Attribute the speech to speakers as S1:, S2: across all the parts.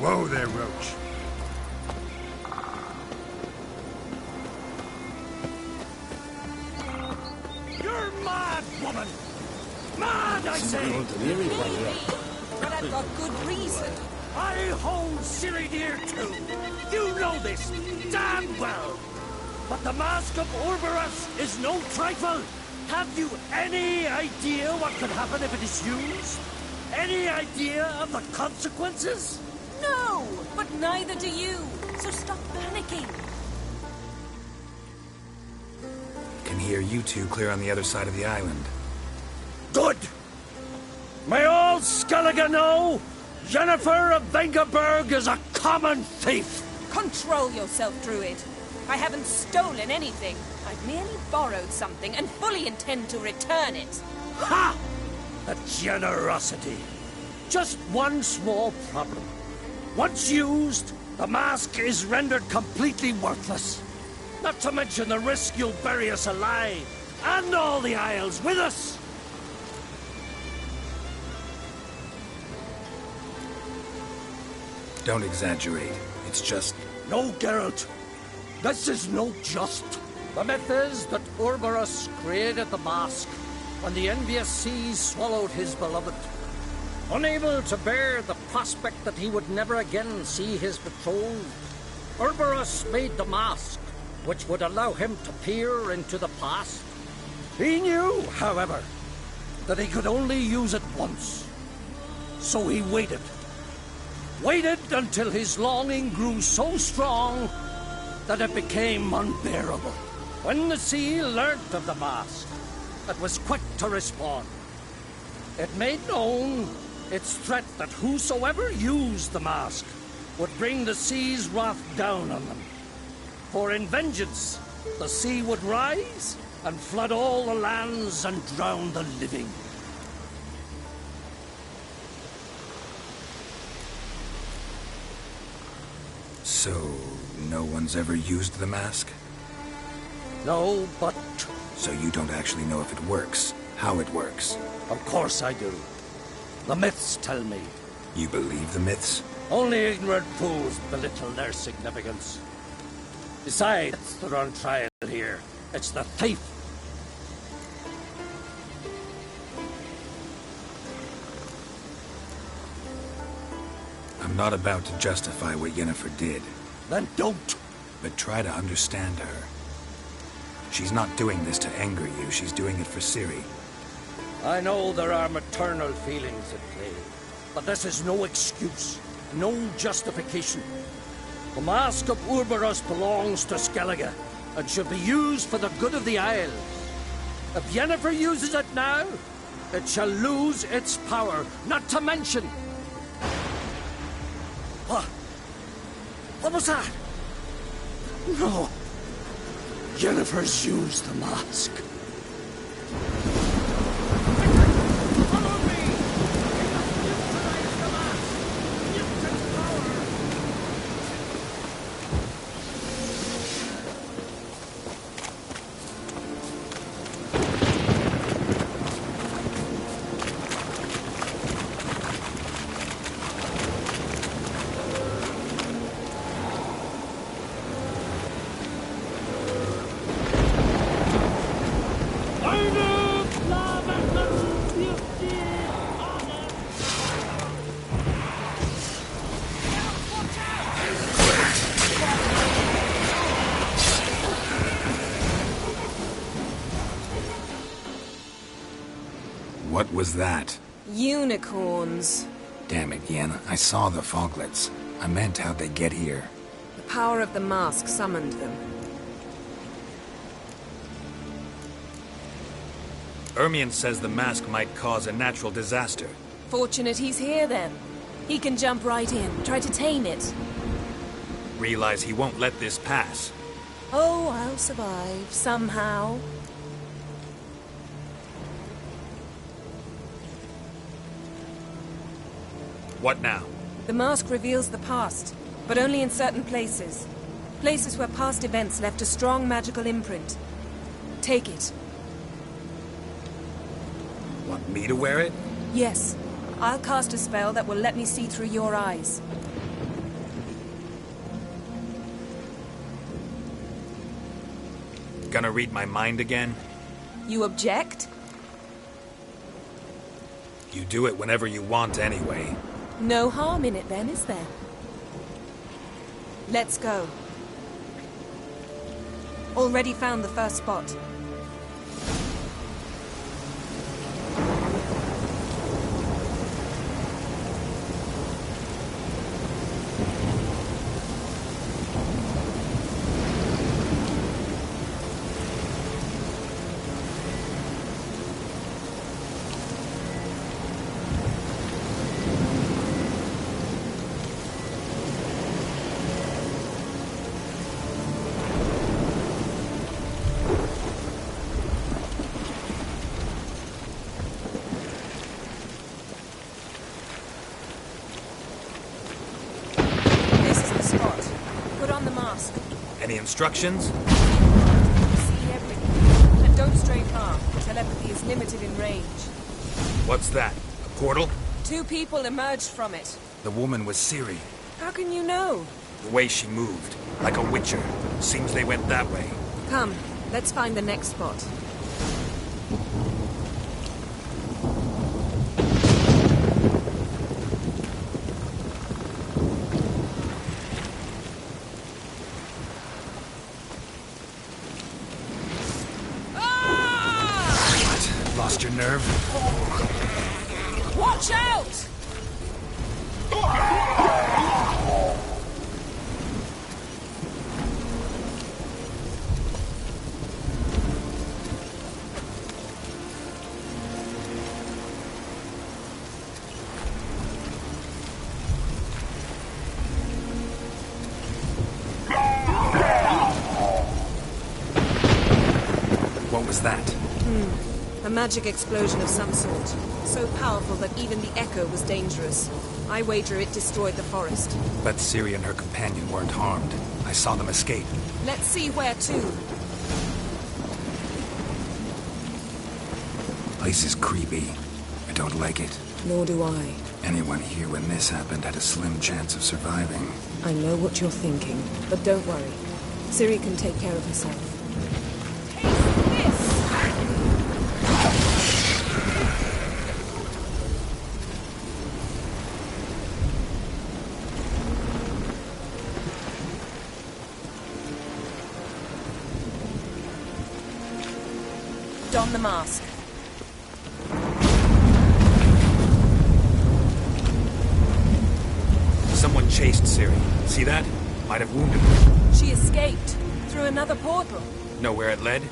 S1: Whoa there, Roach.
S2: You're mad, woman! Mad, I say!
S3: But I've got good reason.
S2: I hold Ciri dear too. You know this damn well. But the Mask of Orboros is no trifle. Have you any idea what could happen if it is used? Any idea of the consequences?
S3: No, but neither do you. So stop panicking.
S1: Can hear you two clear on the other side of the island.
S2: Good. May all Skellige know Yennefer of Vengerberg is a common thief.
S3: Control yourself, Druid. I haven't stolen anything. I've merely borrowed something and fully intend to return it.
S2: Ha! A generosity. Just one small problem. Once used, the mask is rendered completely worthless. Not to mention the risk you'll bury us alive, and all the Isles with us.
S1: Don't exaggerate. It's just...
S2: No, Geralt. This is no just. The myth is that Orboros created the mask when the envious seas swallowed his beloved. Unable to bear the prospect that he would never again see his betrothed, Orboros made the mask, which would allow him to peer into the past. He knew, however, that he could only use it once. So he waited. Waited until his longing grew so strong that it became unbearable. When the sea learnt of the mask, it was quick to respond. It made known its threat that whosoever used the mask would bring the sea's wrath down on them. For in vengeance, the sea would rise and flood all the lands and drown the living.
S1: So, no one's ever used the mask?
S2: No, but...
S1: So you don't actually know if it works, how it works?
S2: Of course I do. The myths tell me.
S1: You believe the myths?
S2: Only ignorant fools belittle their significance. Besides, they're on trial here. It's the thief.
S1: I'm not about to justify what Yennefer did.
S2: Then don't.
S1: But try to understand her. She's not doing this to anger you, she's doing it for Ciri.
S2: I know there are maternal feelings at play, but this is no excuse, no justification. The Mask of Orboros belongs to Skellige, and should be used for the good of the Isles. If Yennefer uses it now, it shall lose its power, not to mention... What was that? No. Yennefer's used the mask.
S1: What was that?
S3: Unicorns.
S1: Damn it, Yen. I saw the foglets. I meant how'd they get here.
S3: The power of the mask summoned them.
S1: Ermion says the mask might cause a natural disaster.
S3: Fortunate he's here, then. He can jump right in, try to tame it.
S1: Realize he won't let this pass.
S3: Oh, I'll survive, somehow.
S1: What now?
S3: The mask reveals the past, but only in certain places. Places where past events left a strong magical imprint. Take it.
S1: Want me to wear it?
S3: Yes. I'll cast a spell that will let me see through your eyes.
S1: Gonna read my mind again?
S3: You object?
S1: You do it whenever you want anyway.
S3: No harm in it then, is there? Let's go. Already found the first spot.
S1: Any instructions?
S3: See everything. And don't stray far. Telepathy is limited in range.
S1: What's that? A portal?
S3: 2 people emerged from it.
S1: The woman was Ciri.
S3: How can you know?
S1: The way she moved. Like a witcher. Seems they went that way.
S3: Come, let's find the next spot.
S1: Lost your nerve?
S3: Watch out!
S1: What was that?
S3: A magic explosion of some sort. So powerful that even the echo was dangerous. I wager it destroyed the forest.
S1: But Ciri and her companion weren't harmed. I saw them escape.
S3: Let's see where to.
S1: Place is creepy. I don't like it.
S3: Nor do I.
S1: Anyone here when this happened had a slim chance of surviving.
S3: I know what you're thinking, but don't worry. Ciri can take care of herself. Don the mask.
S1: Someone chased Ciri. See that? Might have wounded her.
S3: She escaped through another portal.
S1: Know where it led?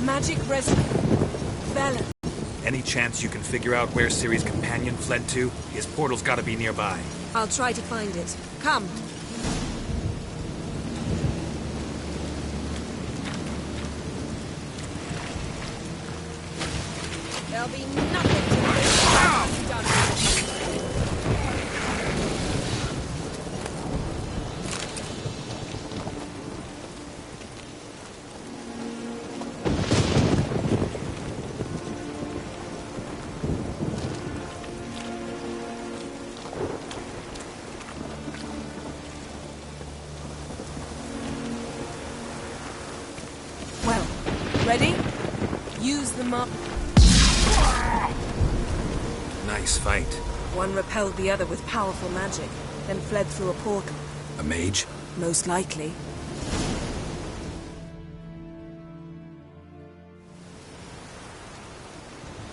S3: Magic resonance. Velen.
S1: Any chance you can figure out where Ciri's companion fled to? His portal's gotta be nearby.
S3: I'll try to find it. Come. There'll be nothing to do. Done. Well, ready? Use the map.
S1: Nice fight.
S3: One repelled the other with powerful magic, then fled through a portal.
S1: A mage?
S3: Most likely.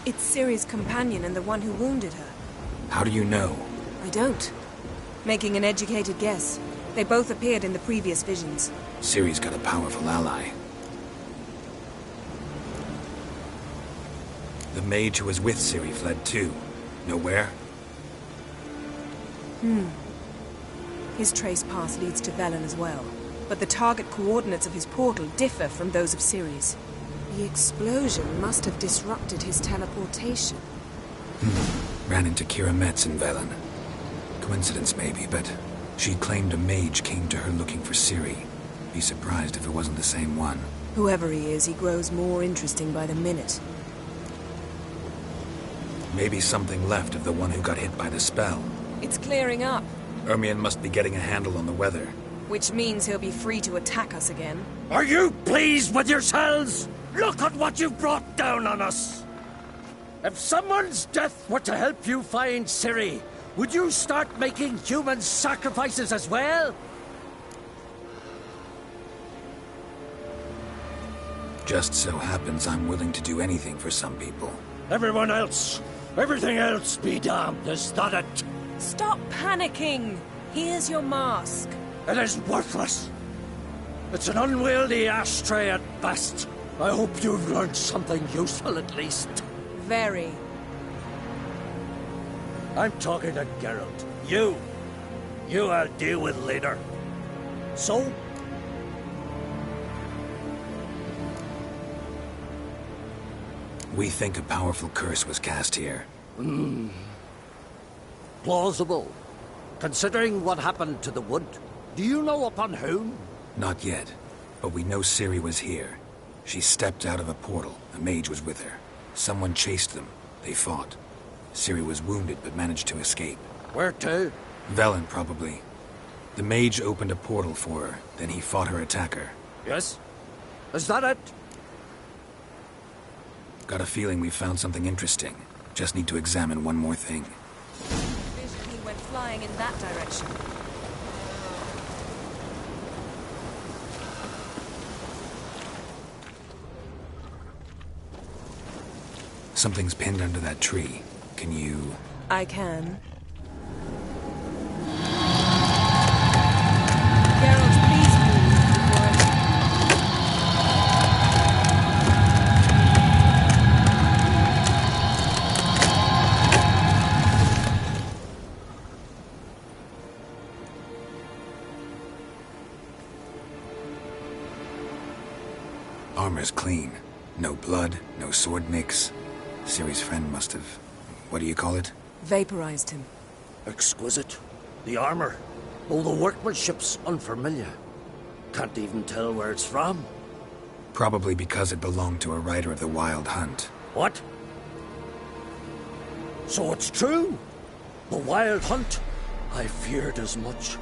S3: It's Ciri's companion and the one who wounded her.
S1: How do you know?
S3: I don't. Making an educated guess. They both appeared in the previous visions.
S1: Ciri's got a powerful ally. The mage who was with Ciri fled too. Know where?
S3: His trace path leads to Velen as well. But the target coordinates of his portal differ from those of Ciri's. The explosion must have disrupted his teleportation.
S1: Ran into Kira Metz in Velen. Coincidence maybe, but she claimed a mage came to her looking for Ciri. Be surprised if it wasn't the same one.
S3: Whoever he is, he grows more interesting by the minute.
S1: Maybe something left of the one who got hit by the spell.
S3: It's clearing up.
S1: Ermion must be getting a handle on the weather.
S3: Which means he'll be free to attack us again.
S2: Are you pleased with yourselves? Look at what you've brought down on us! If someone's death were to help you find Ciri, would you start making human sacrifices as well?
S1: Just so happens I'm willing to do anything for some people.
S2: Everyone else, everything else be damned, is that it?
S3: Stop panicking! Here's your mask.
S2: It is worthless. It's an unwieldy ashtray at best. I hope you've learned something useful at least.
S3: Very.
S2: I'm talking to Geralt. You I'll deal with later. So?
S1: We think a powerful curse was cast here.
S2: Plausible. Considering what happened to the wood. Do you know upon whom?
S1: Not yet, but we know Ciri was here. She stepped out of a portal. A mage was with her. Someone chased them. They fought. Ciri was wounded, but managed to escape.
S2: Where to?
S1: Velen, probably. The mage opened a portal for her, then he fought her attacker.
S2: Yes? Is that it?
S1: Got a feeling we found something interesting. Just need to examine one more thing.
S3: Vision he went flying in that direction.
S1: Something's pinned under that tree. Can you...
S3: I can. Geralt, please move before I...
S1: Armor's clean. No blood, no sword nicks. Ciri's friend must have... what do you call it?
S3: Vaporized him.
S2: Exquisite. The armor. All the workmanship's unfamiliar. Can't even tell where it's from.
S1: Probably because it belonged to a rider of the Wild Hunt.
S2: What? So it's true? The Wild Hunt? I feared as much.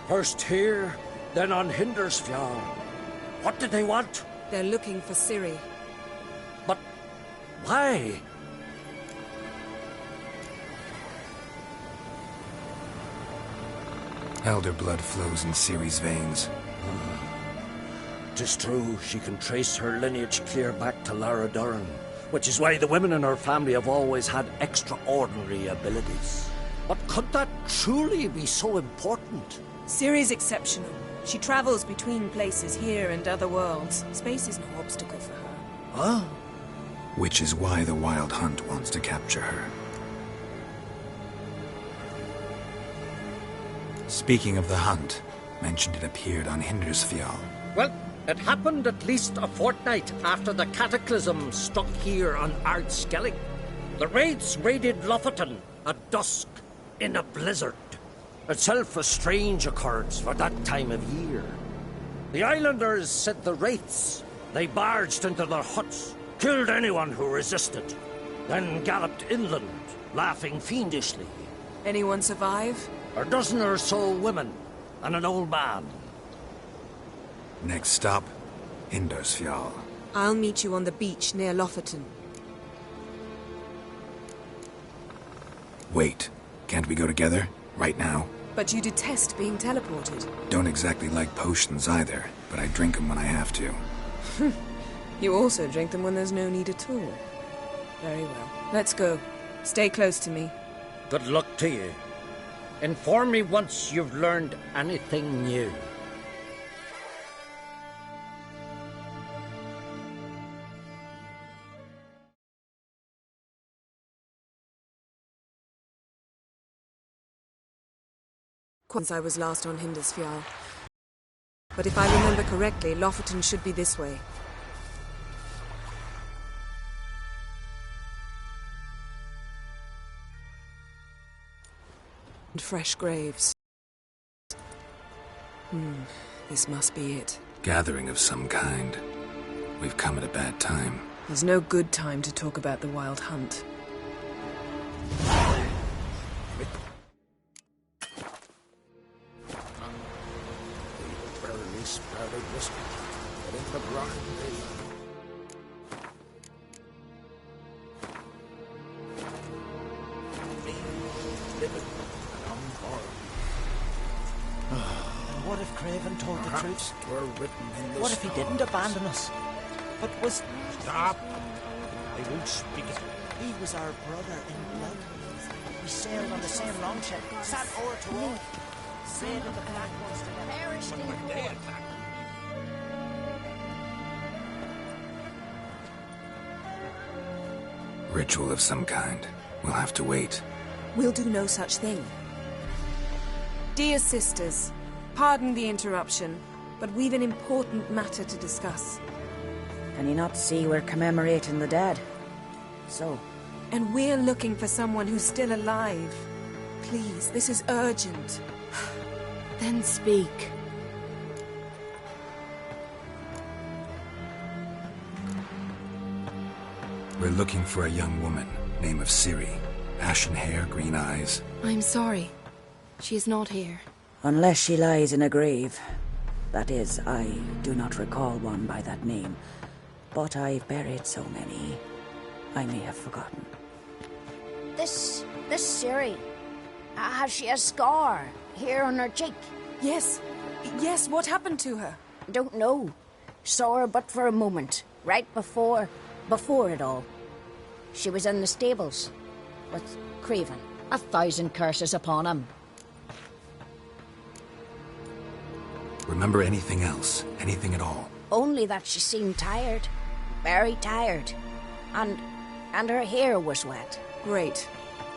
S2: First here, then on Hindersfjall. What did they want?
S3: They're looking for Ciri.
S2: But why?
S1: Elder blood flows in Ciri's veins.
S2: 'Tis true, she can trace her lineage clear back to Lara Doran, which is why the women in her family have always had extraordinary abilities. But could that truly be so important?
S3: Ciri's exceptional. She travels between places here and other worlds. Space is no obstacle for her.
S2: Huh?
S1: Which is why the Wild Hunt wants to capture her. Speaking of the hunt, mentioned it appeared on Hindersfjall.
S2: Well, it happened at least a fortnight after the cataclysm struck here on Ardskellig. The raids raided Lofoten at dusk in a blizzard. Itself a strange occurrence for that time of year. The islanders said the wraiths. They barged into their huts, killed anyone who resisted, then galloped inland, laughing fiendishly.
S3: Anyone survive?
S2: A dozen or so women, and an old man.
S1: Next stop, Hindersfjall.
S3: I'll meet you on the beach near Lofoten.
S1: Wait, can't we go together? Right now?
S3: But you detest being teleported.
S1: Don't exactly like potions either, but I drink them when I have to.
S3: You also drink them when there's no need at all. Very well. Let's go. Stay close to me.
S2: Good luck to you. Inform me once you've learned anything new.
S3: Since I was last on Hindersfjall. But if I remember correctly, Lofoten should be this way. And fresh graves. This must be it.
S1: Gathering of some kind. We've come at a bad time.
S3: There's no good time to talk about the Wild Hunt.
S4: Craven told the truth?
S2: Were written in the
S4: What if he didn't abandon us? But was...
S2: Stop! I won't speak it.
S4: He was our brother in blood. We sailed on the same longship, sat oar to oar, sailed in the Black Ones together.
S5: Perished in
S2: When they attacked,
S1: Ritual of some kind. We'll have to wait.
S3: We'll do no such thing. Dear sisters, pardon the interruption, but we've an important matter to discuss.
S5: Can you not see we're commemorating the dead? So,
S3: And we're looking for someone who's still alive. Please, this is urgent.
S6: Then speak.
S1: We're looking for a young woman, name of Ciri. Ashen hair, green eyes.
S6: I'm sorry. She is not here.
S5: unless she lies in a grave. That is, I do not recall one by that name. But I've buried so many, I may have forgotten.
S7: This Ciri, has she a scar here on her cheek?
S3: Yes. Yes, what happened to her?
S7: Don't know. Saw her but for a moment, right before it all. She was in the stables with Craven. 1,000 curses upon him.
S1: Remember anything else? Anything at all?
S7: Only that she seemed tired. Very tired. And her hair was wet.
S3: Great.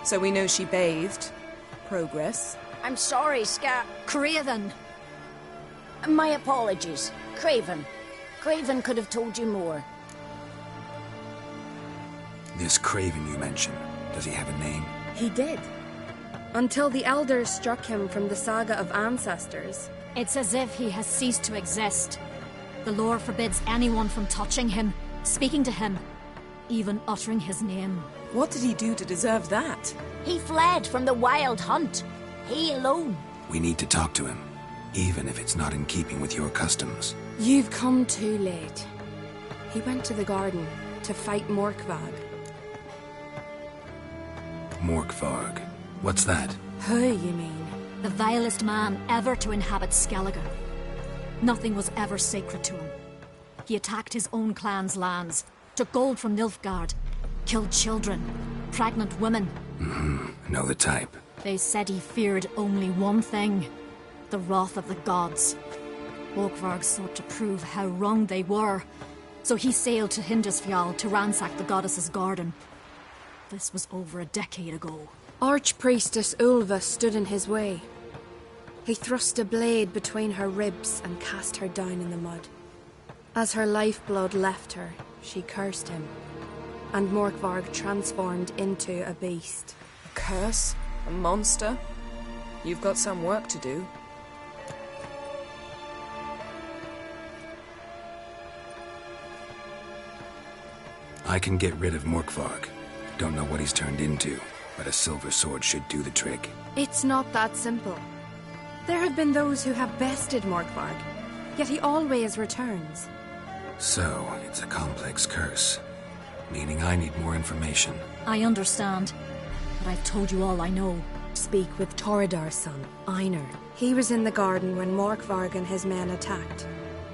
S3: So we know she bathed. Progress.
S7: I'm sorry,
S6: Craven!
S7: My apologies. Craven. Craven could have told you more.
S1: This Craven you mentioned, does he have a name?
S6: He did. Until the elders struck him from the saga of ancestors.
S8: It's as if he has ceased to exist. The lore forbids anyone from touching him, speaking to him, even uttering his name.
S3: What did he do to deserve that?
S7: He fled from the wild hunt. He alone.
S1: We need to talk to him, even if it's not in keeping with your customs.
S6: You've come too late. He went to the garden to fight Morkvarg.
S1: Morkvarg. What's that?
S6: Who, you mean?
S8: The vilest man ever to inhabit Skellige. Nothing was ever sacred to him. He attacked his own clan's lands, took gold from Nilfgaard, killed children, pregnant women.
S1: Know the type.
S8: They said he feared only one thing, the wrath of the gods. Morkvarg sought to prove how wrong they were, so he sailed to Hindisfjall to ransack the goddess's garden. This was over a decade ago.
S6: Archpriestess Ulva stood in his way. He thrust a blade between her ribs and cast her down in the mud. As her lifeblood left her, she cursed him, and Morkvarg transformed into a beast.
S3: A curse? A monster? You've got some work to do.
S1: I can get rid of Morkvarg. Don't know what he's turned into, but a silver sword should do the trick.
S6: It's not that simple. There have been those who have bested Morkvarg, yet he always returns.
S1: So, it's a complex curse. Meaning I need more information.
S8: I understand, but I've told you all I know.
S6: Speak with Torridar's son, Einar. He was in the garden when Morkvarg and his men attacked.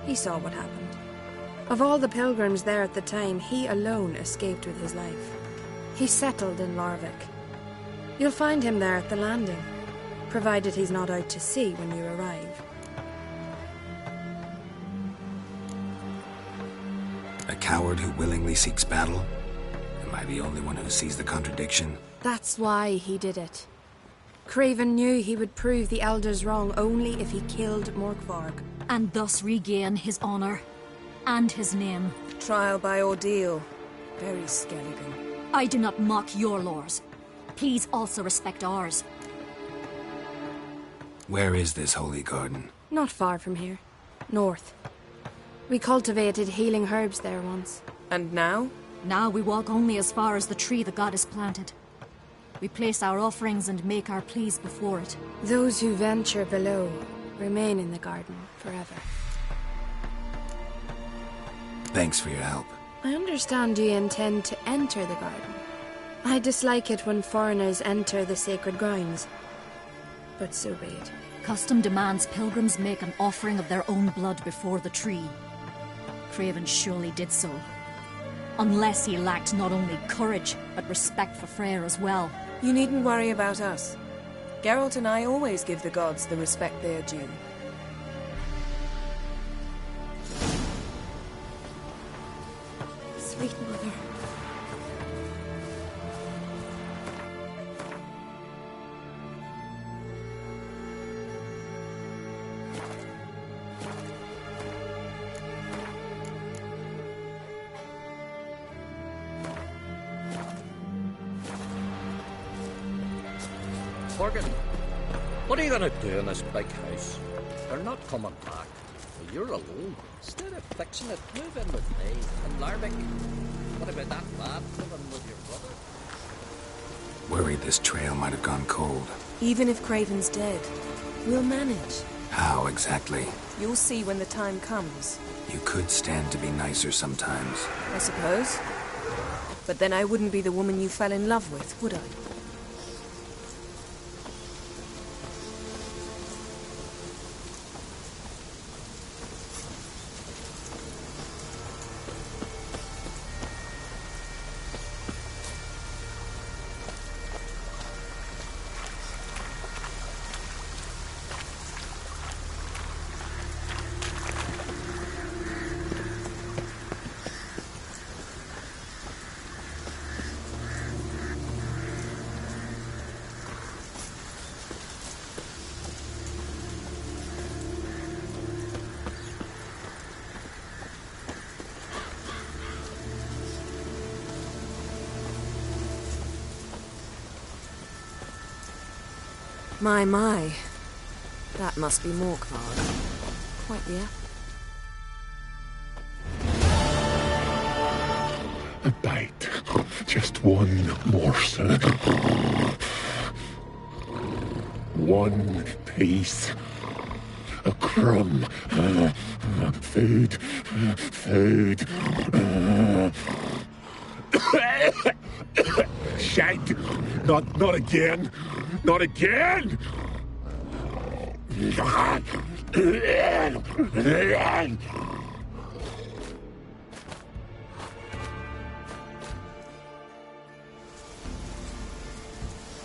S6: He saw what happened. Of all the pilgrims there at the time, he alone escaped with his life. He settled in Larvik. You'll find him there at the landing, provided he's not out to sea when you arrive.
S1: A coward who willingly seeks battle? Am I the only one who sees the contradiction?
S6: That's why he did it. Craven knew he would prove the elders wrong only if he killed Morkvarg.
S8: And thus regain his honor and his name.
S3: Trial by ordeal. Very Skelligan.
S8: I do not mock your laws. Please also respect ours.
S1: Where is this holy garden?
S6: Not far from here. North. We cultivated healing herbs there once.
S3: And now?
S8: Now we walk only as far as the tree the goddess planted. We place our offerings and make our pleas before it.
S6: Those who venture below remain in the garden forever.
S1: Thanks for your help.
S6: I understand you intend to enter the garden. I dislike it when foreigners enter the sacred grounds. But so be it.
S8: Custom demands pilgrims make an offering of their own blood before the tree. Craven surely did so. Unless he lacked not only courage, but respect for Freyr as well.
S3: You needn't worry about us. Geralt and I always give the gods the respect they are due.
S6: Sweet mother.
S2: Morgan, what are you gonna do in this big house? They're not coming back. Well, you're alone. Instead of fixing it, move in with me. And Larvik, what about that lad living with your brother?
S1: Worried this trail might have gone cold.
S3: Even if Craven's dead, we'll manage.
S1: How exactly?
S3: You'll see when the time comes.
S1: You could stand to be nicer sometimes.
S3: I suppose. But then I wouldn't be the woman you fell in love with, would I? My. That must be Morkvarg. Quite the
S9: A bite. Just one morsel. One piece. A crumb. Food. Food. Shite. Not again. Not again!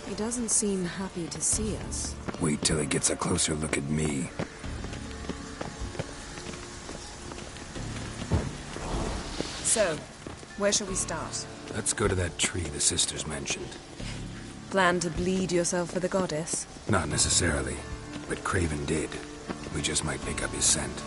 S3: He doesn't seem happy to see us.
S1: Wait till he gets a closer look at me.
S3: So, where shall we start?
S1: Let's go to that tree the sisters mentioned.
S3: Plan to bleed yourself for the goddess?
S1: Not necessarily, but Craven did. We just might pick up his scent.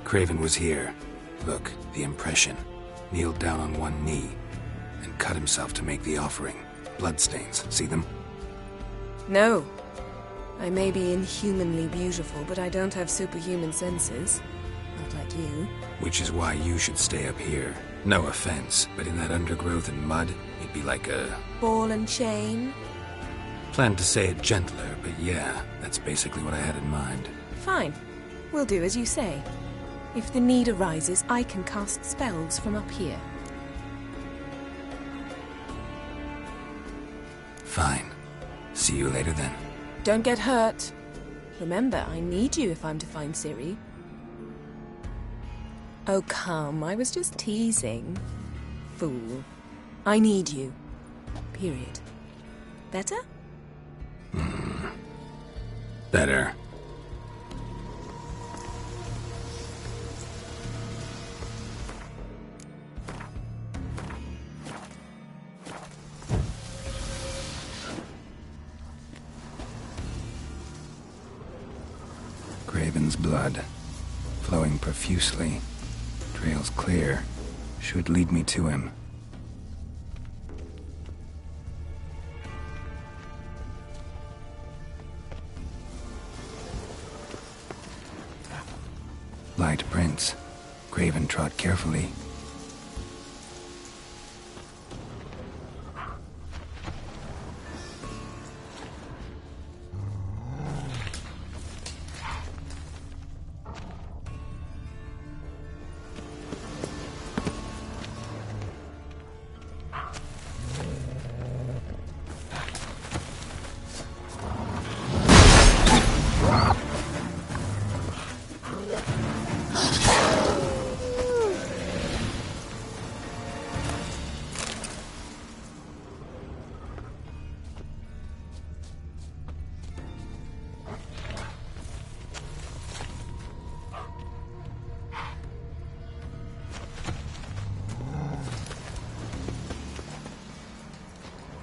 S1: Craven was here. Look, the impression. Kneeled down on one knee and cut himself to make the offering. Bloodstains, see them?
S3: No. I may be inhumanly beautiful, but I don't have superhuman senses. Not like you.
S1: Which is why you should stay up here. No offense, but in that undergrowth and mud, you'd be like a...
S3: ball and chain?
S1: Planned to say it gentler, but yeah, that's basically what I had in mind.
S3: Fine. We'll do as you say. If the need arises, I can cast spells from up here.
S1: Fine. See you later then.
S3: Don't get hurt. Remember, I need you if I'm to find Ciri. Oh, come. I was just teasing. Fool. I need you. Period. Better?
S1: Better. Craven's blood, flowing profusely. Trail's clear. Should lead me to him. Light prints. Craven trod carefully.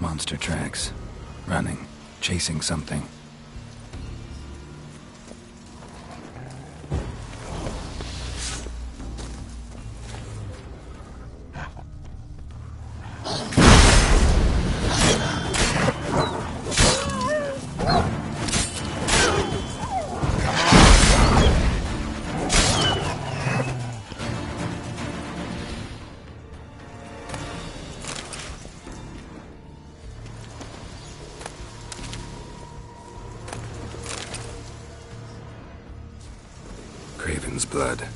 S1: Monster tracks. Running. Chasing something. Craven's blood.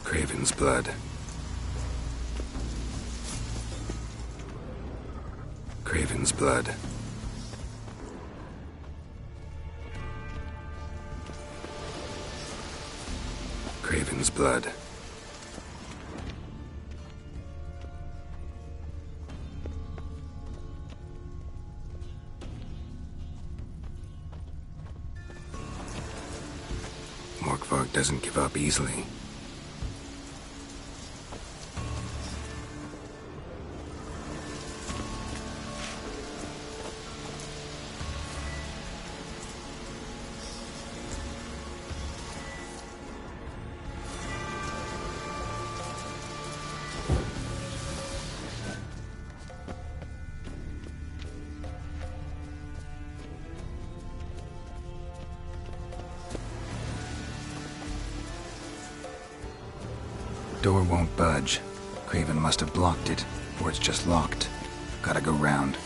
S1: Craven's blood. Craven's blood. Craven's blood. Morkvarg doesn't give up easily. Door won't budge. Craven must have blocked it, or it's just locked. Gotta go round.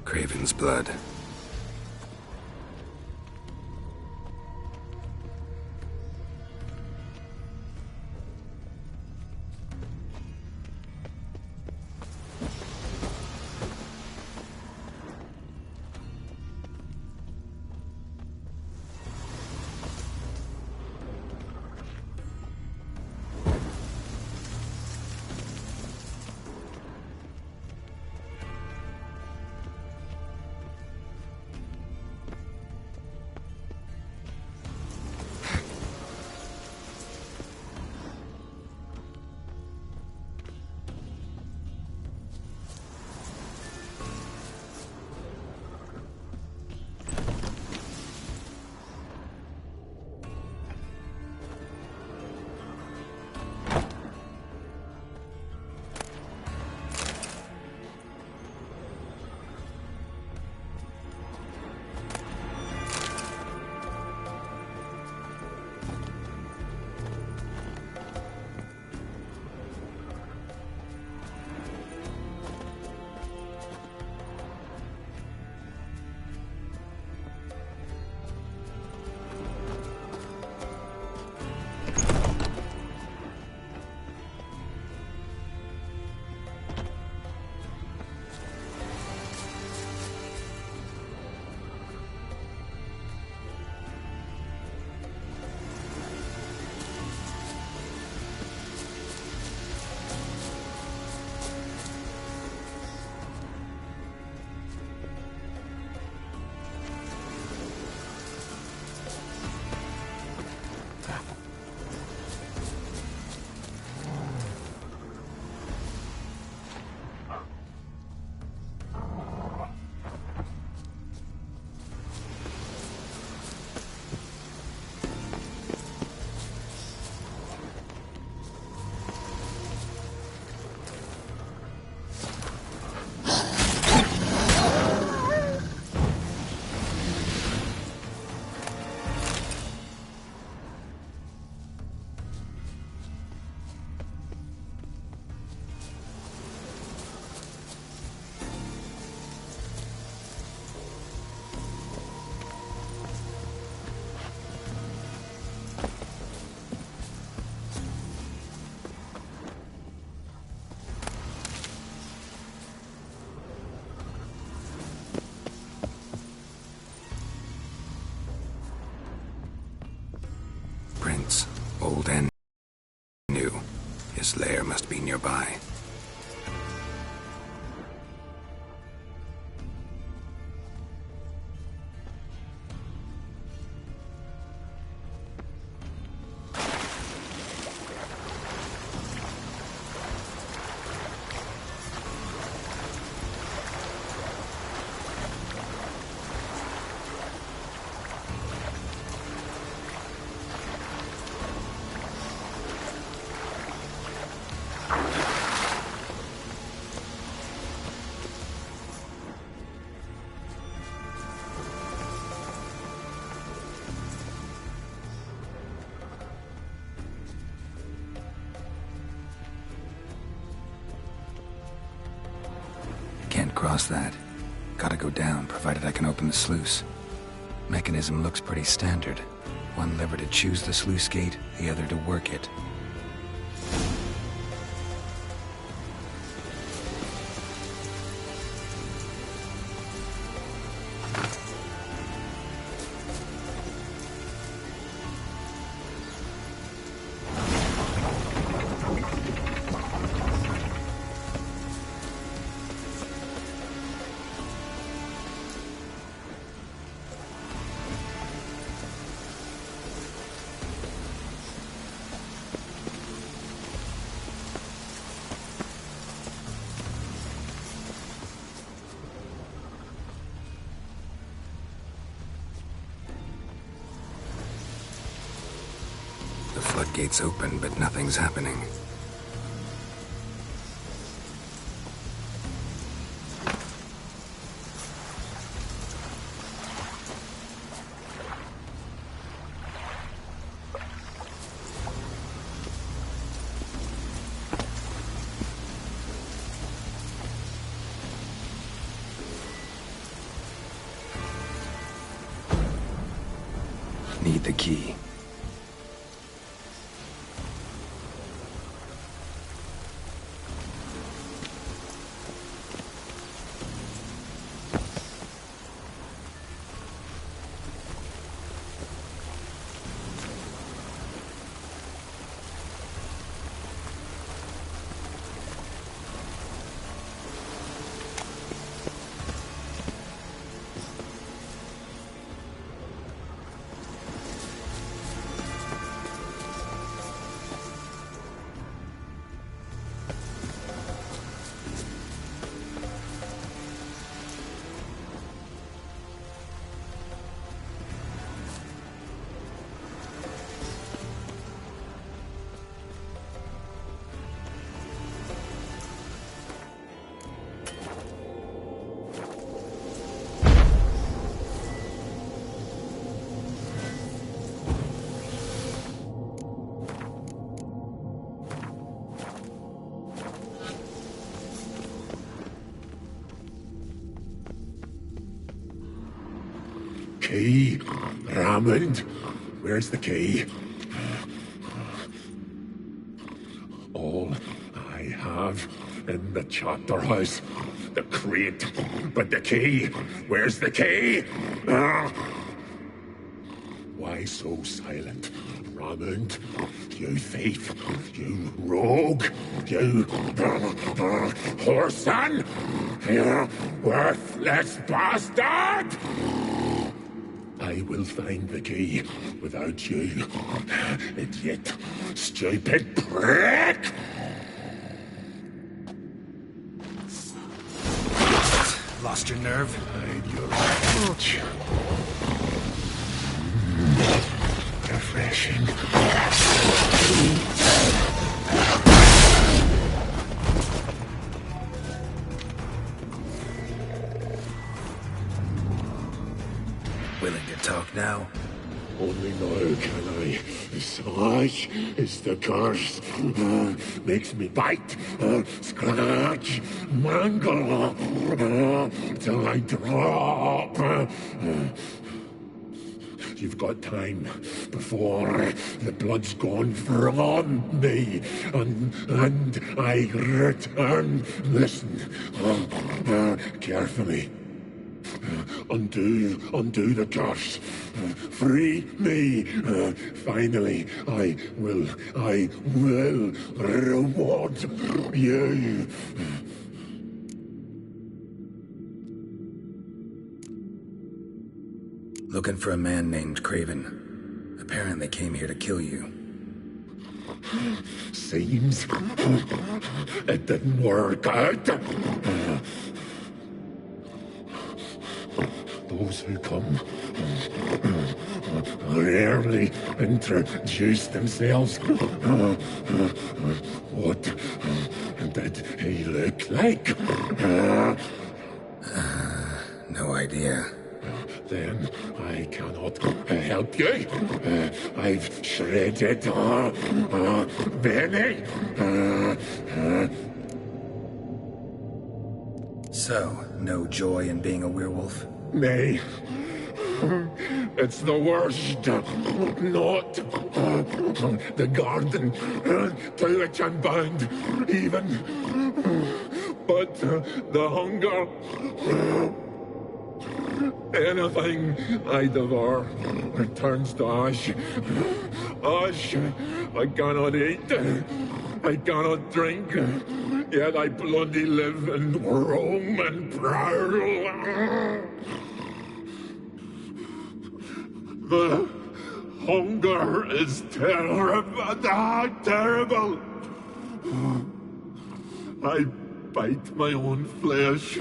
S1: Craven's blood. Its lair must be nearby. Can't cross that. Gotta go down, provided I can open the sluice. Mechanism looks pretty standard. One lever to choose the sluice gate, the other to work it. The floodgates open, but nothing's happening. Need the key.
S9: Key? Raymond? Where's the key? All I have in the chapter house. The crate. But the key? Where's the key? Why so silent? Raymond, you thief, you rogue, you whoreson, you worthless bastard! I will find the key without you, idiot, stupid prick!
S1: Lost your nerve?
S9: Hide your rage. Refreshing.
S1: Willing to talk now?
S9: Only now can I. Such is the curse. Makes me bite, scratch, mangle, till I drop. You've got time before the blood's gone from me, and I return. Listen carefully. Undo the curse. Free me. Finally, I will reward you.
S1: Looking for a man named Craven. Apparently came here to kill you.
S9: Seems it didn't work out. Those who come rarely introduce themselves. What did he look like?
S1: No idea.
S9: Then I cannot help you. I've shredded many.
S1: So, no joy in being a werewolf?
S9: Nay. It's the worst. Not the garden to which I'm bound, even. But the hunger. Anything I devour returns to ash. Ash I cannot eat. I cannot drink. Yet I bloody live and roam and prowl. The hunger is terrible. I bite my own flesh.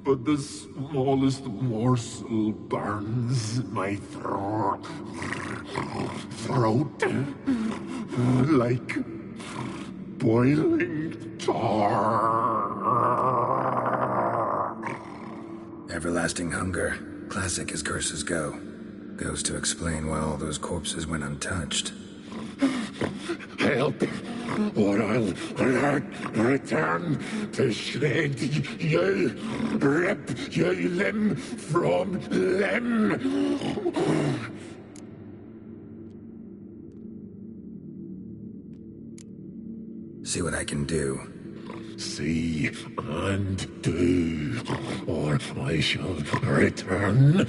S9: But the smallest morsel burns my throat like boiling tar.
S1: Everlasting hunger. Classic as curses go. Goes to explain why all those corpses went untouched.
S9: Help, or I'll return to shred you, rip you limb from limb.
S1: See what I can do.
S9: See and do, or I shall return.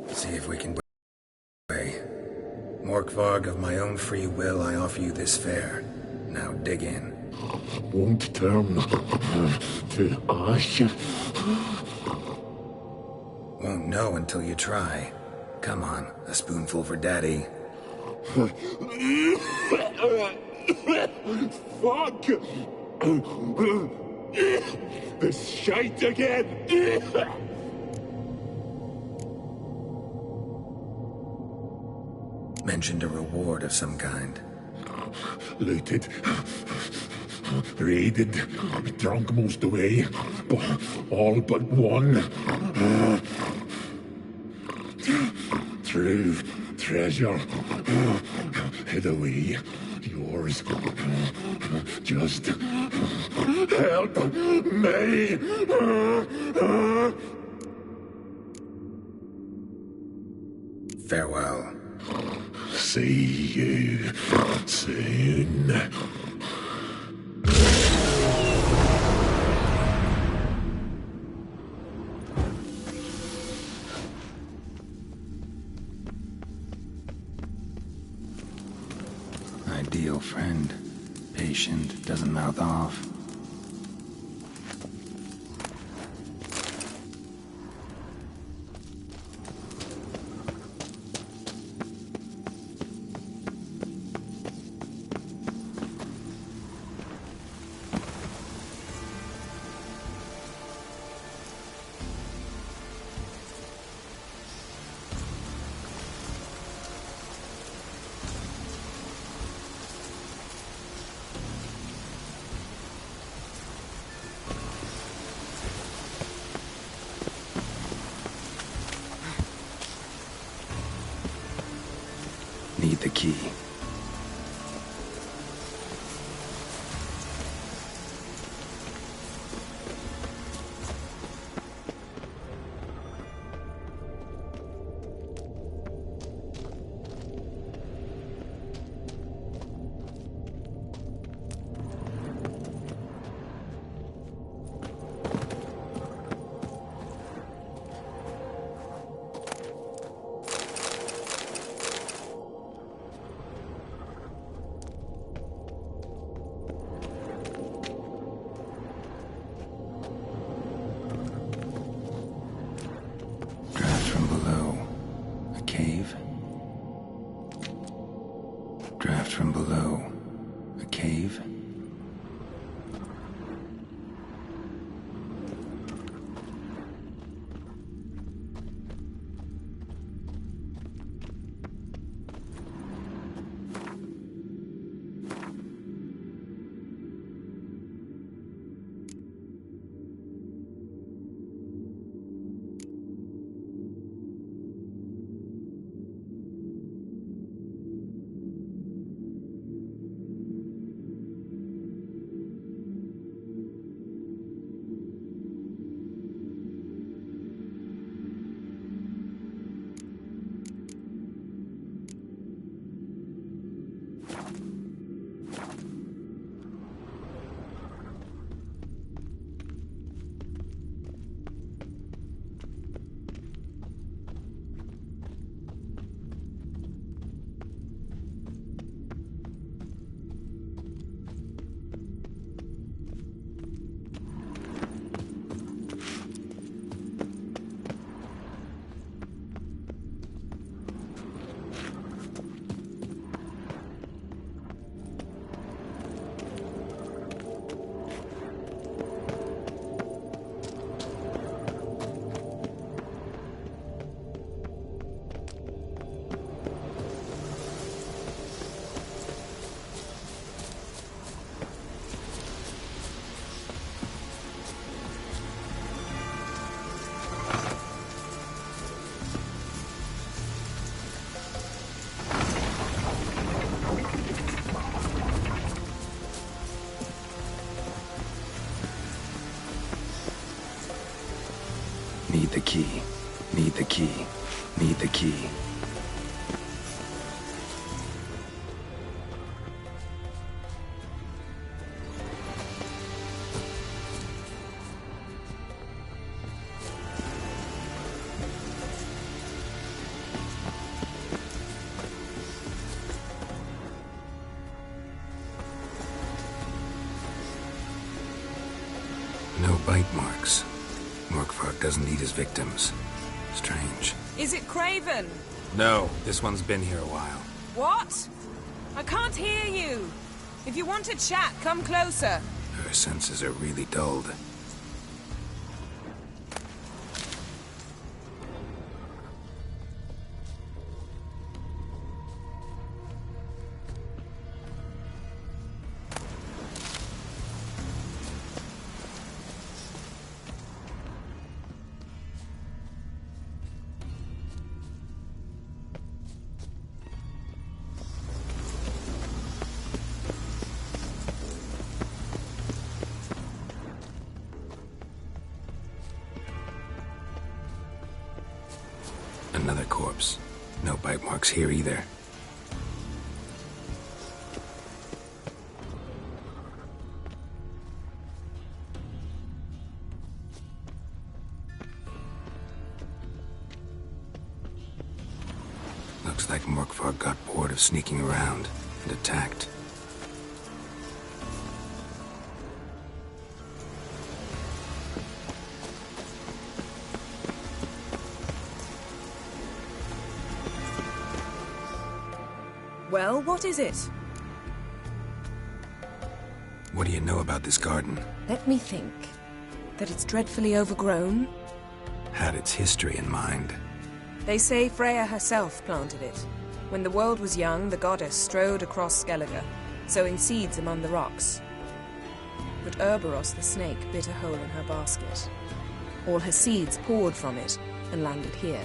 S1: See if we can way. Morkvarg, of my own free will, I offer you this fare. Now dig in.
S9: Won't turn to ash.
S1: Won't know until you try. Come on, a spoonful for Daddy.
S9: Fuck! This shite again!
S1: Mentioned a reward of some kind.
S9: Looted. Raided. Drunk most away. All but one. True treasure. Hid away. Yours. Just help me.
S1: Farewell.
S9: See you soon.
S1: Ideal friend. Patient, doesn't mouth off. the key. Draft from below. A cave? Need the key. Need the key. Need the key. No bite marks. Morkvarg doesn't eat his victims. Strange.
S3: Is it Craven?
S1: No, this one's been here a while.
S3: What? I can't hear you. If you want to chat, come closer.
S1: Her senses are really dulled. Another corpse. No bite marks here either. Looks like Morkvarg got bored of sneaking around and attacked.
S3: Well, what is it?
S1: What do you know about this garden?
S3: Let me think. That it's dreadfully overgrown?
S1: Had its history in mind.
S3: They say Freya herself planted it. When the world was young, the goddess strode across Skellige, sowing seeds among the rocks. But Urboros the snake bit a hole in her basket. All her seeds poured from it and landed here.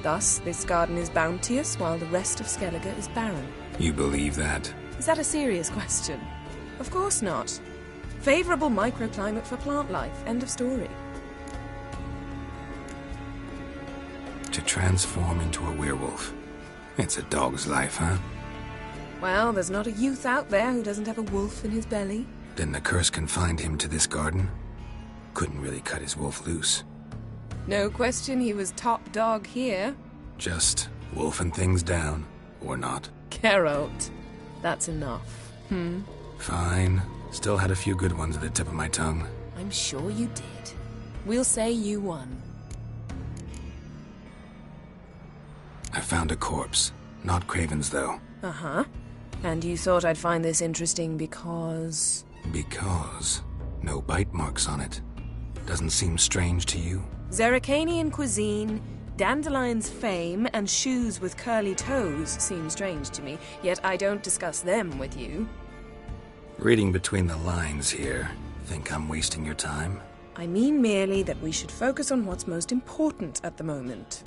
S3: Thus, this garden is bounteous, while the rest of Skellige is barren.
S1: You believe that?
S3: Is that a serious question? Of course not. Favorable microclimate for plant life. End of story.
S1: To transform into a werewolf. It's a dog's life, huh?
S3: Well, there's not a youth out there who doesn't have a wolf in his belly.
S1: Then the curse confined him to this garden? Couldn't really cut his wolf loose.
S3: No question he was top dog here.
S1: Just wolfing things down, or not.
S3: Geralt, that's enough.
S1: Fine. Still had a few good ones at the tip of my tongue.
S3: I'm sure you did. We'll say you won.
S1: I found a corpse. Not Craven's, though.
S3: Uh-huh. And you thought I'd find this interesting because...
S1: Because no bite marks on it. Doesn't seem strange to you?
S3: Zerrikanian cuisine, Dandelion's fame, and shoes with curly toes seem strange to me, yet I don't discuss them with you.
S1: Reading between the lines here, think I'm wasting your time?
S3: I mean merely that we should focus on what's most important at the moment.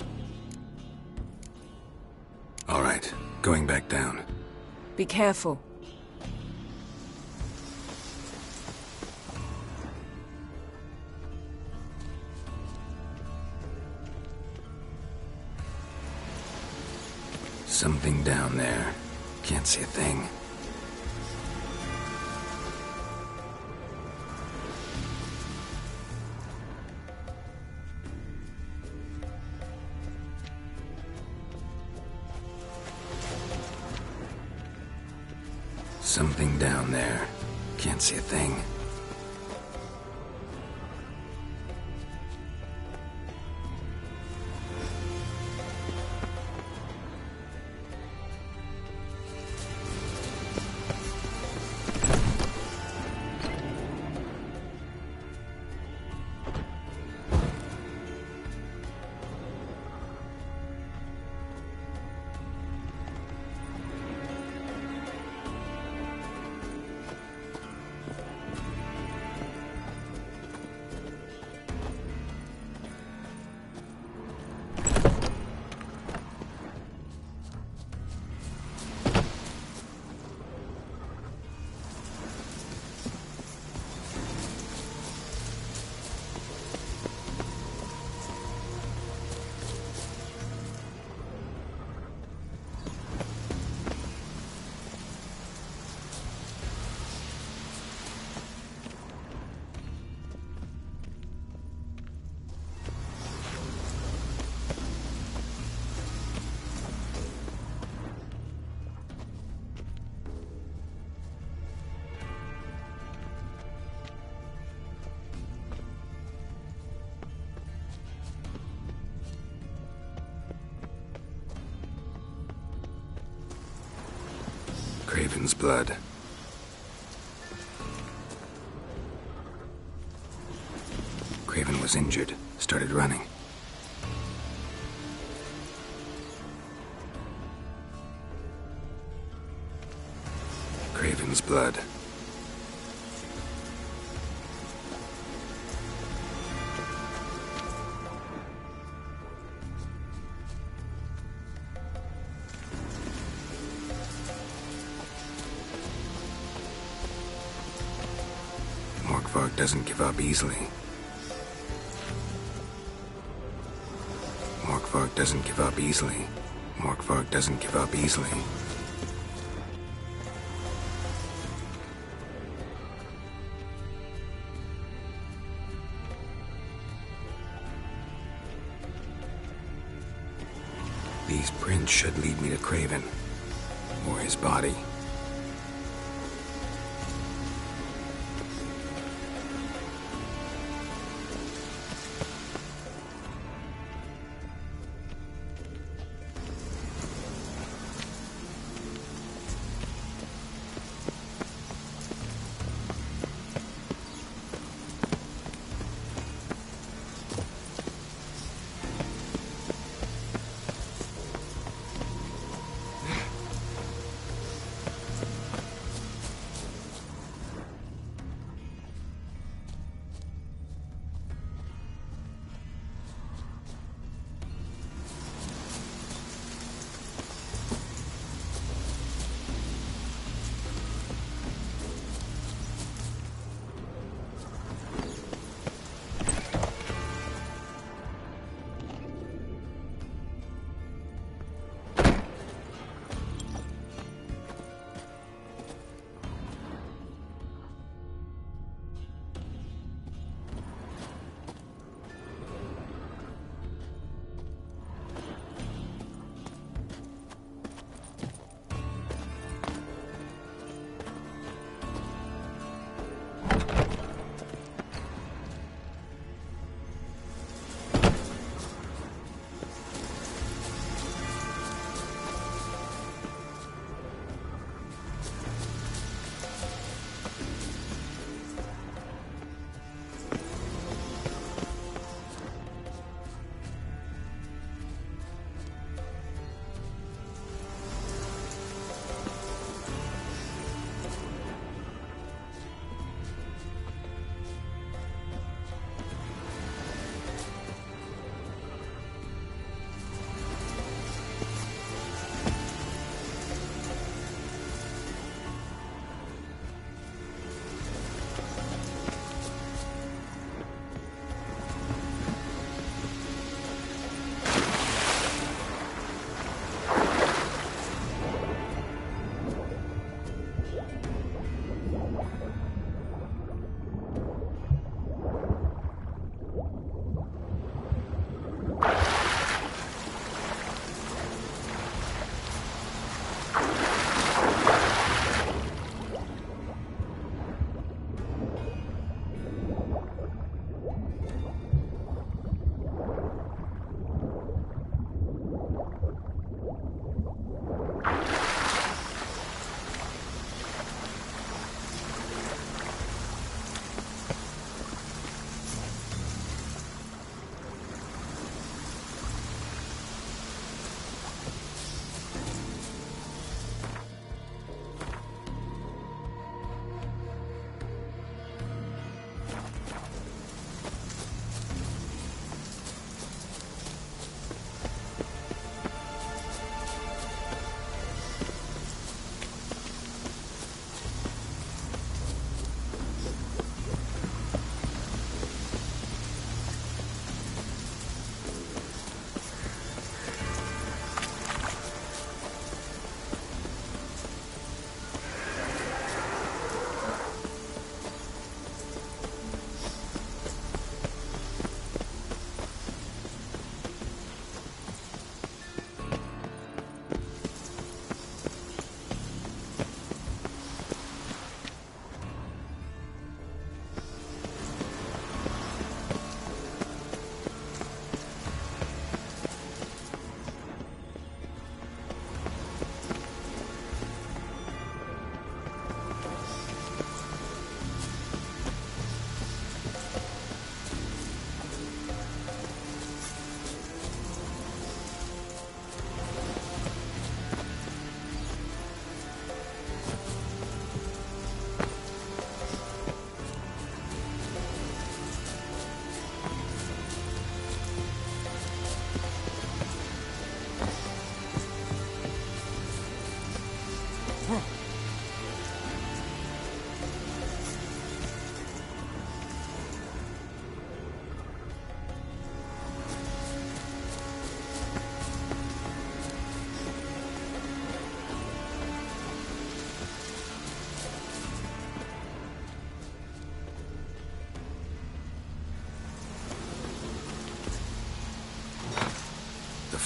S1: All right, going back down.
S3: Be careful.
S1: Something down there. Can't see a thing. Something down there. Can't see a thing. Craven's blood. Craven was injured, started running. Craven's blood. Morkvarg doesn't give up easily. Morkvarg doesn't give up easily. Morkvarg doesn't give up easily. These prints should lead me to Craven. Or his body.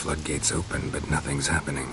S1: floodgates open, but nothing's happening.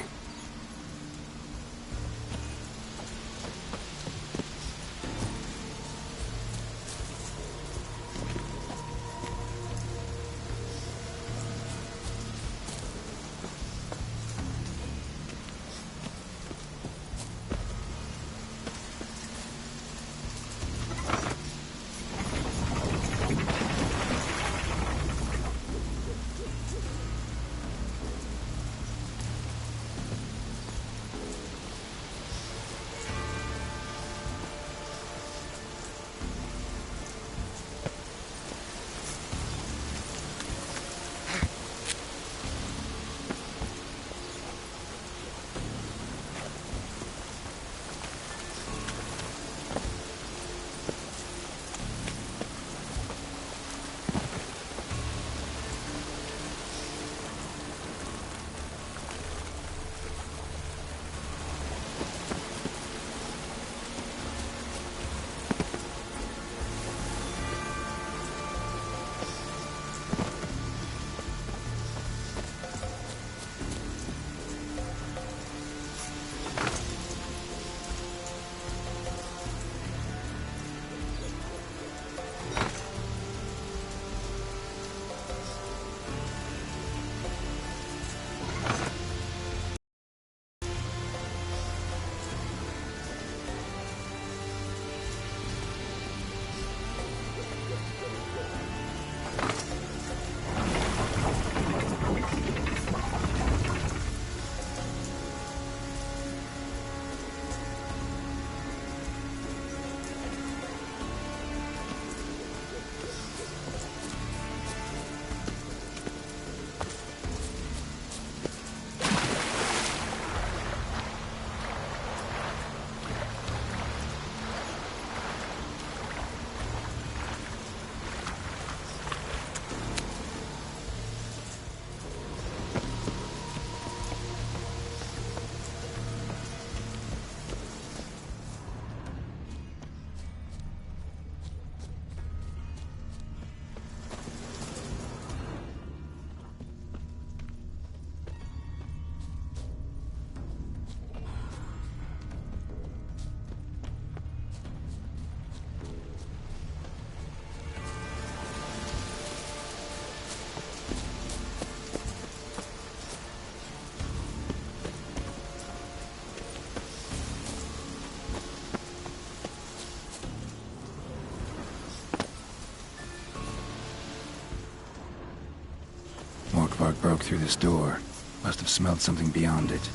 S1: Morkvarg broke through this door. Must have smelled something beyond it.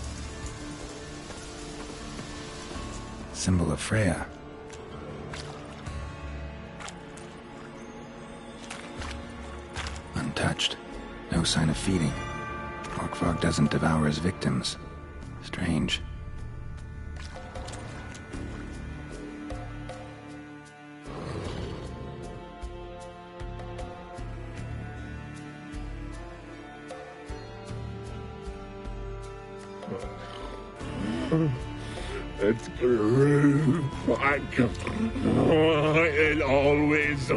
S1: Symbol of Freya. Untouched. No sign of feeding. Morkvarg doesn't devour his victims. Strange.
S9: It grew back. It always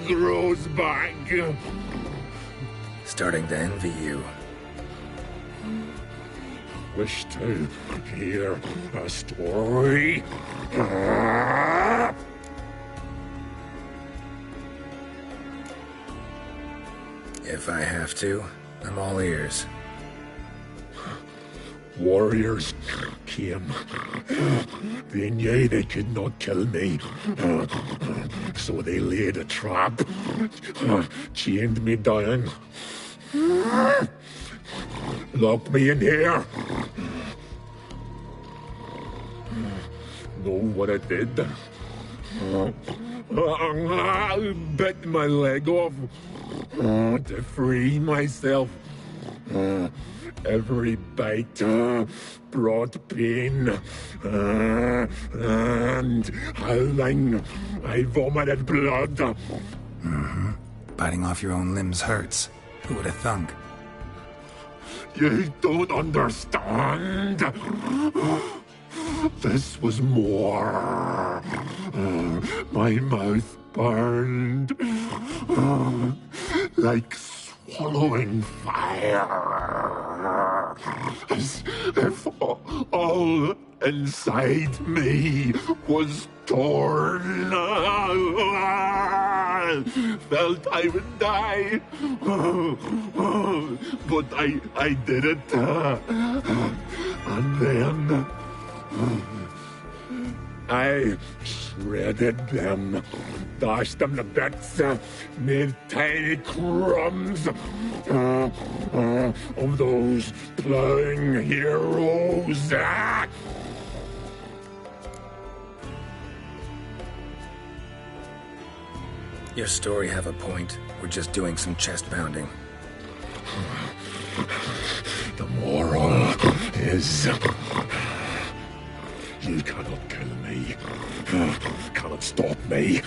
S9: grows back.
S1: Starting to envy you.
S9: Wish to hear a story?
S1: If I have to, I'm all ears.
S9: Warriors came. They knew they could not kill me. So they laid a trap. Chained me down. Locked me in here. Know what I did? Bit my leg off to free myself. Every bite brought pain, and howling, I vomited blood.
S1: Mm-hmm. Biting off your own limbs hurts. Who would have thunk?
S9: You don't understand. This was more. My mouth burned like swallowing fire. As if all inside me was torn. Felt I would die. But I did it. And then I shredded them, dashed them to bits, made tiny crumbs of those plowing heroes.
S1: Your story have a point. We're just doing some chest pounding.
S9: The moral is... You cannot kill me. Cannot stop me.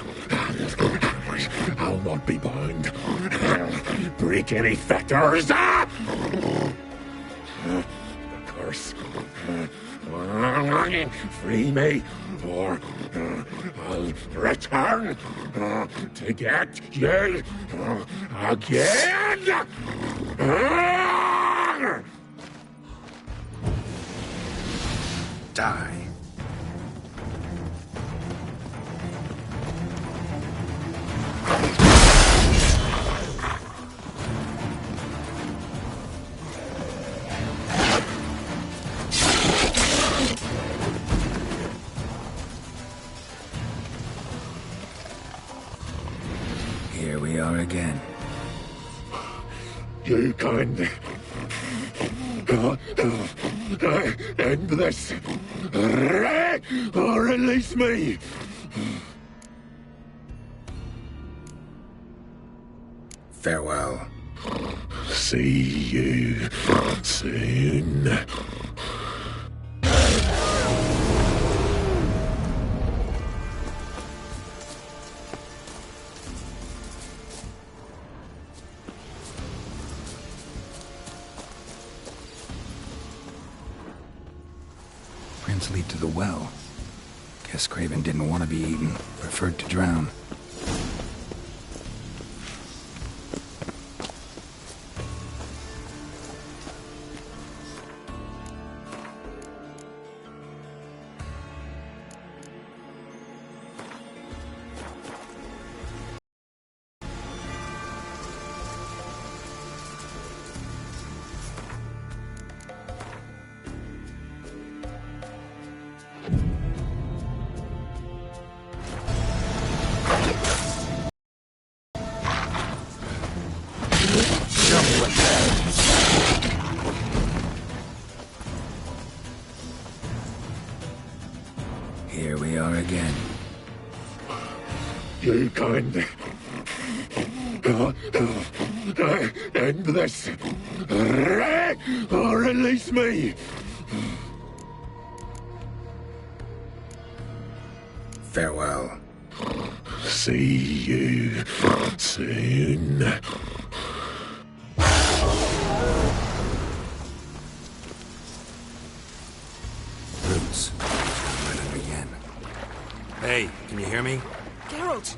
S9: I'll not be bound. Break any fetters. The curse. Free me, or I'll return to get you again.
S1: Die. Here we are again.
S9: You can end this, or release me.
S1: Farewell.
S9: See you soon.
S1: Prince lead to the well. Guess Craven didn't want to be eaten, preferred to drown. Here we are again.
S9: You can end this, or release me.
S1: Farewell.
S9: See you soon.
S1: Roots. Right again. Hey, can you hear me?
S3: Geralt!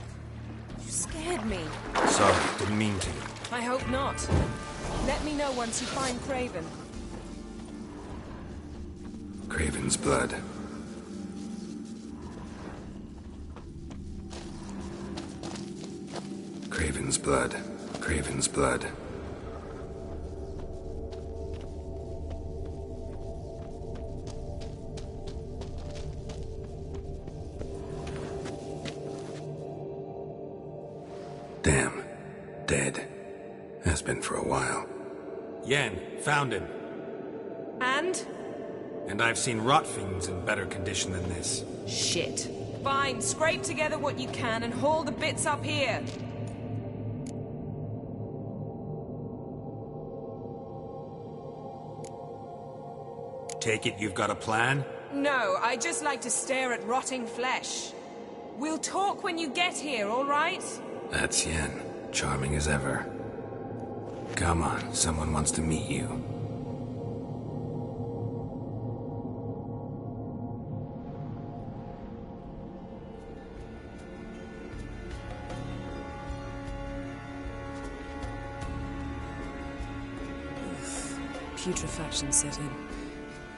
S3: You scared me.
S1: Sorry, didn't mean to.
S3: I hope not. Let me know once you find Craven.
S1: Craven's blood. Craven's blood. Craven's blood. Damn. Dead. Has been for a while.
S10: Yen, found him.
S3: And?
S10: And I've seen rot fiends in better condition than this.
S3: Shit. Fine, scrape together what you can and haul the bits up here.
S10: Take it you've got a plan?
S3: No, I just like to stare at rotting flesh. We'll talk when you get here, all right?
S1: That's Yen. Charming as ever. Come on, someone wants to meet you.
S3: putrefaction set in.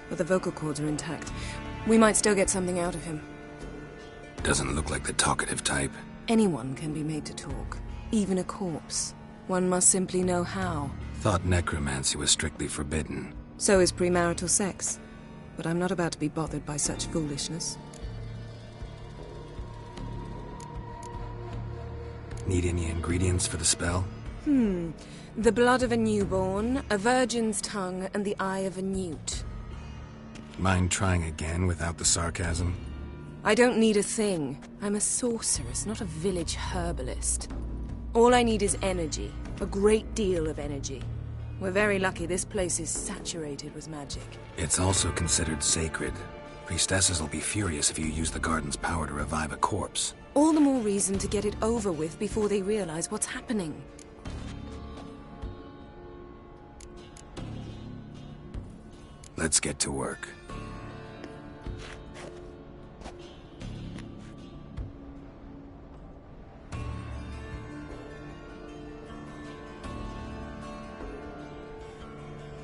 S3: But the vocal cords are intact. We might still get something out of him.
S1: Doesn't look like the talkative type.
S3: Anyone can be made to talk. Even a corpse. One must simply know how.
S1: Thought necromancy was strictly forbidden.
S3: So is premarital sex. But I'm not about to be bothered by such foolishness.
S1: Need any ingredients for the spell?
S3: The blood of a newborn, a virgin's tongue, and the eye of a newt.
S1: Mind trying again without the sarcasm?
S3: I don't need a thing. I'm a sorceress, not a village herbalist. All I need is energy. A great deal of energy. We're very lucky this place is saturated with magic.
S1: It's also considered sacred. Priestesses will be furious if you use the garden's power to revive a corpse.
S3: All the more reason to get it over with before they realize what's happening.
S1: Let's get to work.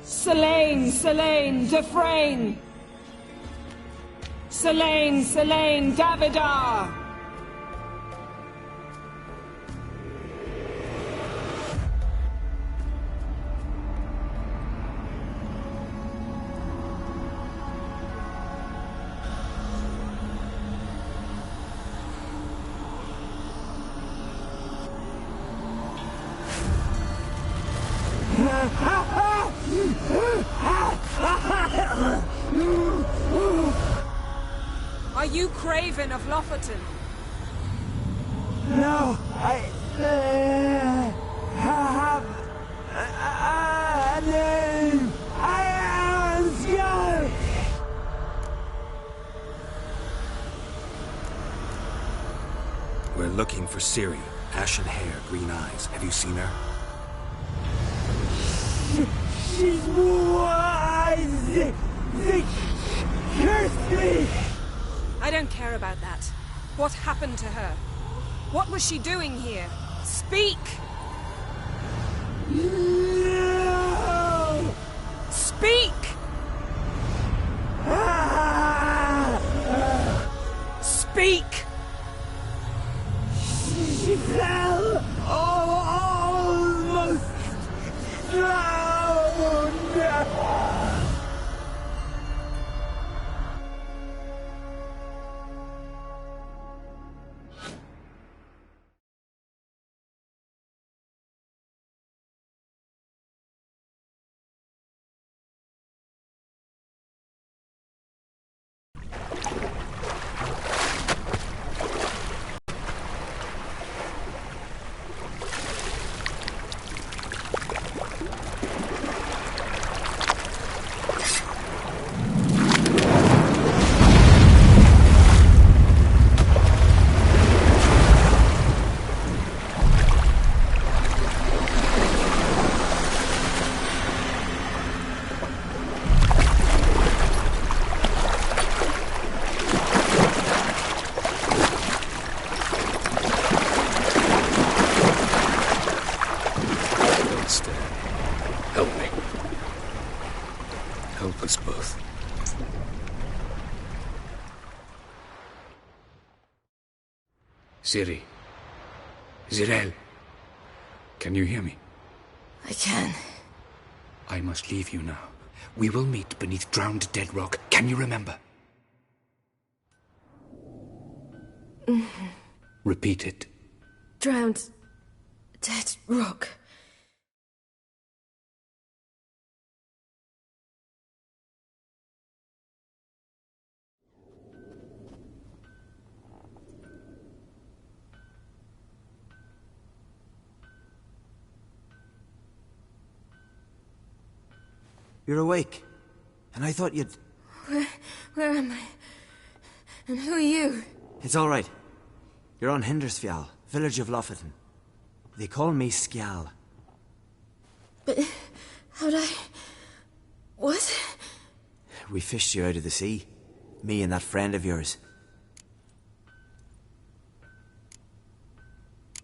S3: Selene, Selene, Dufresne! Selene, Selene, Davidar! Are you Craven of Lofoten?
S11: No, I have a name. I am Skjal.
S1: We're looking for Ciri. Ashen hair, green eyes. Have you seen her?
S11: She's wise. They cursed me.
S3: I don't care about that. What happened to her? What was she doing here? Speak!
S11: No!
S3: Speak! Speak!
S11: She fell almost drowned.
S1: Ciri. Zirael. Can you hear me?
S7: I can.
S1: I must leave you now. We will meet beneath drowned dead rock. Can you remember? Repeat it.
S6: Drowned. Dead rock.
S11: You're awake. And I thought you'd...
S6: Where am I? And who are you?
S11: It's all right. You're on Hindersfjall, village of Lofoten. They call me Skjal.
S6: But how'd I... What?
S11: We fished you out of the sea. Me and that friend of yours.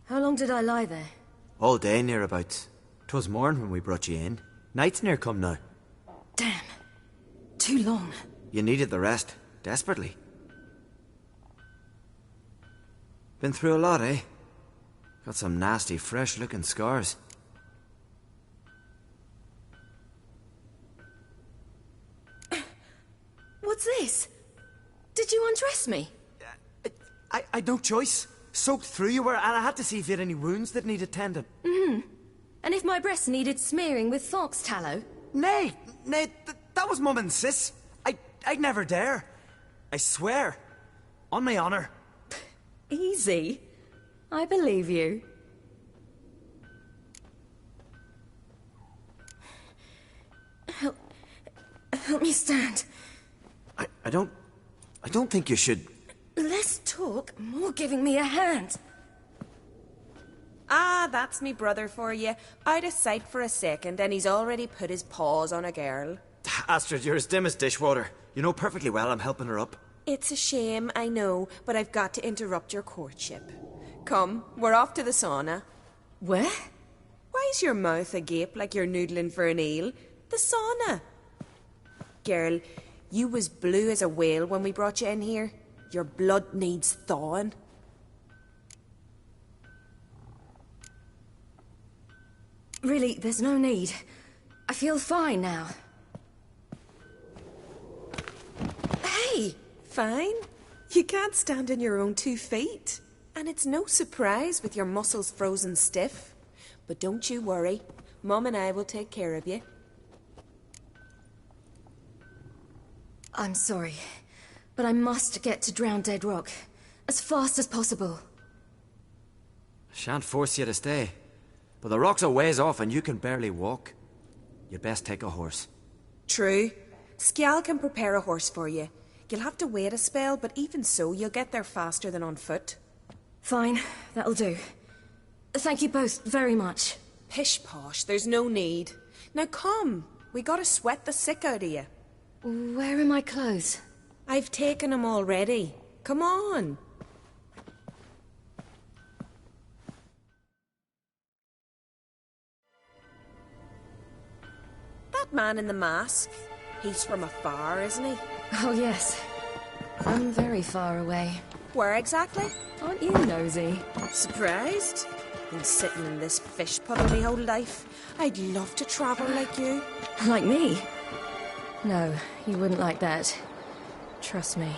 S6: How long did I lie there?
S11: All day, near about. 'Twas morn when we brought you in. Night's near come now.
S6: Damn. Too long.
S11: You needed the rest, desperately. Been through a lot, eh? Got some nasty, fresh-looking scars.
S3: What's this? Did you undress me?
S11: I'd no choice. Soaked through you were, and I had to see if you had any wounds that needed tending.
S3: And if my breasts needed smearing with fox tallow?
S11: Nay, that was Mum and Sis. I'd never dare. I swear. On my honor.
S3: Easy. I believe you. Help me stand.
S11: I don't think you should...
S3: Less talk, more giving me a hand. Ah, that's me brother for you. Out of sight for a second, and he's already put his paws on a girl.
S11: Astrid, you're as dim as dishwater. You know perfectly well I'm helping her up.
S3: It's a shame, I know, but I've got to interrupt your courtship. Come, we're off to the sauna. Where? Why's your mouth agape like you're noodling for an eel? The sauna. Girl, you was blue as a whale when we brought you in here. Your blood needs thawing.
S6: Really, there's no need. I feel fine now.
S3: Hey, fine? You can't stand on your own 2 feet. And it's no surprise with your muscles frozen stiff. But don't you worry. Mum and I will take care of you.
S6: I'm sorry, but I must get to Drowned Dead Rock as fast as possible.
S11: Shan't force you to stay. But the rock's a ways off and you can barely walk. You'd best take a horse.
S3: True. Skjal can prepare a horse for you. You'll have to wait a spell, but even so, you'll get there faster than on foot.
S6: Fine, that'll do. Thank you both very much.
S3: Pish-posh, there's no need. Now come, we gotta sweat the sick out of you.
S6: Where are my clothes?
S3: I've taken them already. Come on. That man in the mask, he's from afar, isn't he?
S6: Oh, yes. From very far away.
S3: Where exactly?
S6: Aren't you nosy?
S3: Surprised? Been sitting in this fish puddle my whole life. I'd love to travel like you.
S6: Like me? No, you wouldn't like that. Trust me.